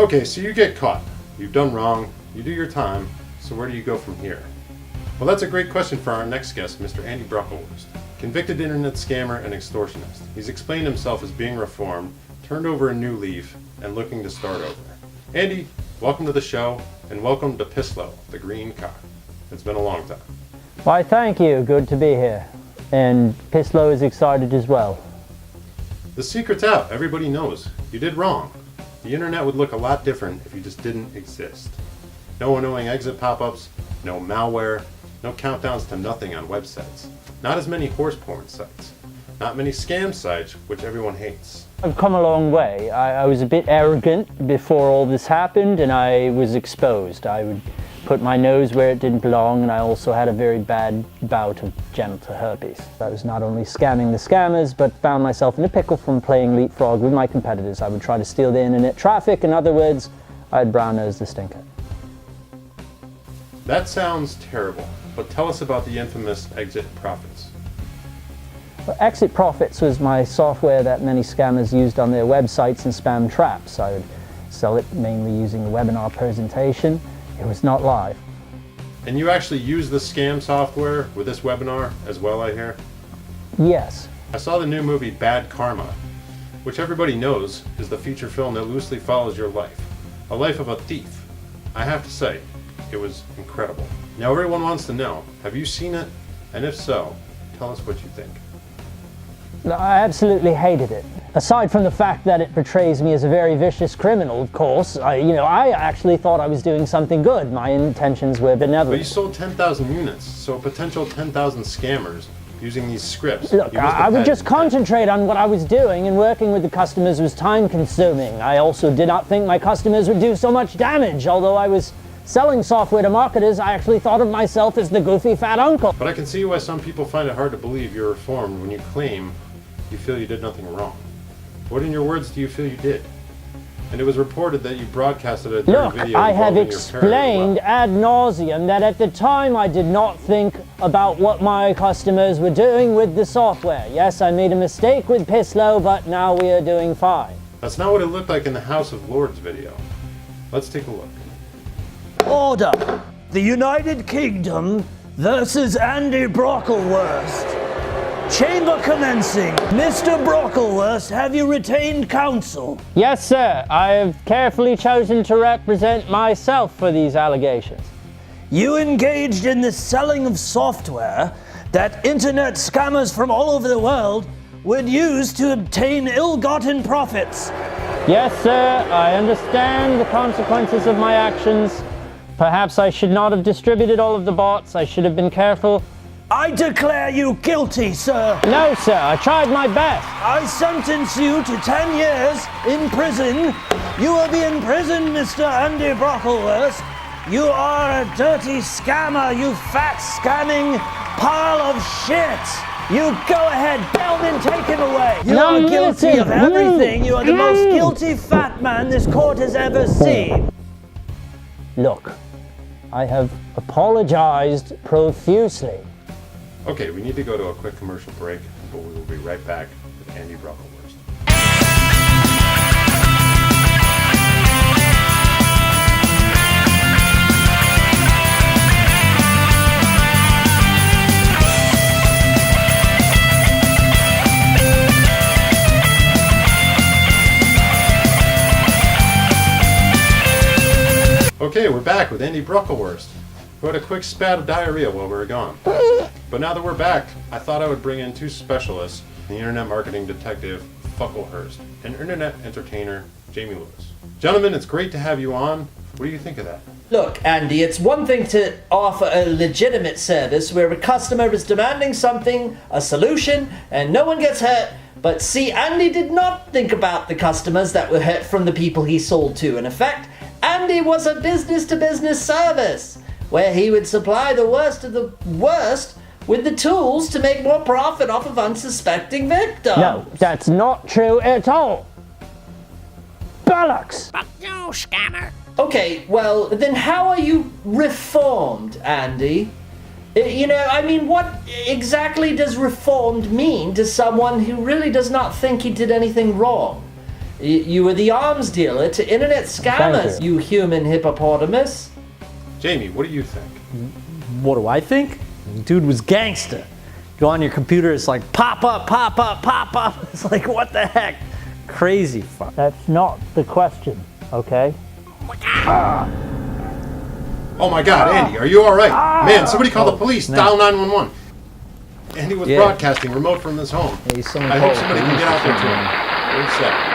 Okay, so you get caught. You've done wrong. You do your time. So where do you go from here? Well, that's a great question for our next guest, Mr. Andy Brockleworst. Convicted internet scammer and extortionist. He's explained himself as being reformed, turned over a new leaf, and looking to start over. Andy, welcome to the show, and welcome to Pislow, the green cock. It's been a long time. Why, thank you. Good to be here. And Pislow is excited as well. The secret's out. Everybody knows. You did wrong. The internet would look a lot different if you just didn't exist. No annoying exit pop-ups, no malware, no countdowns to nothing on websites. Not as many horse porn sites. Not many scam sites, which everyone hates. I've come a long way. I was a bit arrogant before all this happened, and I was exposed. I would put my nose where it didn't belong, and I also had a very bad bout of genital herpes. I was not only scamming the scammers, but found myself in a pickle from playing leapfrog with my competitors. I would try to steal the internet traffic. In other words, I'd brown-nose the stinker. That sounds terrible, but tell us about the infamous Exit Profits. Well, Exit Profits was my software that many scammers used on their websites and spam traps. I would sell it mainly using a webinar presentation. It was not live. And you actually use the scam software with this webinar as well, I hear? Yes. I saw the new movie Bad Karma, which everybody knows is the feature film that loosely follows your life. A life of a thief. I have to say, it was incredible. Now everyone wants to know, have you seen it? And if so, tell us what you think. I absolutely hated it. Aside from the fact that it portrays me as a very vicious criminal, of course, I actually thought I was doing something good. My intentions were benevolent. But you sold 10,000 units, so a potential 10,000 scammers using these scripts. Look, I would just concentrate on what I was doing, and working with the customers was time-consuming. I also did not think my customers would do so much damage. Although I was selling software to marketers, I actually thought of myself as the goofy fat uncle. But I can see why some people find it hard to believe you're reformed when you claim you feel you did nothing wrong. What, in your words, do you feel you did? And it was reported that you broadcasted a dirty video. Look, I have explained ad nauseum that at the time I did not think about what my customers were doing with the software. Yes, I made a mistake with Pislow, but now we are doing fine. That's not what it looked like in the House of Lords video. Let's take a look. Order! The United Kingdom versus Andy Brockleworst. Chamber commencing. Mr. Brockleworst, have you retained counsel? Yes, sir. I have carefully chosen to represent myself for these allegations. You engaged in the selling of software that internet scammers from all over the world would use to obtain ill-gotten profits. Yes, sir. I understand the consequences of my actions. Perhaps I should not have distributed all of the bots. I should have been careful. I declare you guilty, sir. No, sir. I tried my best. I sentence you to 10 years in prison. You will be in prison, Mr. Andy Brockleworst. You are a dirty scammer, you fat scamming pile of shit. You go ahead, Delvin, take him away. You are guilty of everything. You are the most guilty fat man this court has ever seen. Look, I have apologized profusely. Okay, we need to go to a quick commercial break, but we will be right back with Andy Brockleworst. Okay, we're back with Andy Brockleworst, who had a quick spat of diarrhea while we were gone. But now that we're back, I thought I would bring in two specialists, the internet marketing detective, Brockleworst, and internet entertainer, Jamie Lewis. Gentlemen, it's great to have you on. What do you think of that? Look, Andy, it's one thing to offer a legitimate service where a customer is demanding something, a solution, and no one gets hurt. But see, Andy did not think about the customers that were hurt from the people he sold to. In effect, Andy was a business-to-business service where he would supply the worst of the worst with the tools to make more profit off of unsuspecting victims. No, that's not true at all. Bollocks! Fuck you, scammer. Okay, well, then how are you reformed, Andy? What exactly does reformed mean to someone who really does not think he did anything wrong? You were the arms dealer to internet scammers, you human hippopotamus. Jamie, what do you think? What do I think? Dude was gangster. Go on your computer, it's like pop up, pop up, pop up. It's like, what the heck? Crazy fuck. That's not the question, okay? Oh my God, Andy, are you all right? Man, somebody call the police. no. Dial 911. Andy was Yeah. broadcasting remote from his home. Hey, someone I call hope the somebody can police get or out there to something. him. Very sad.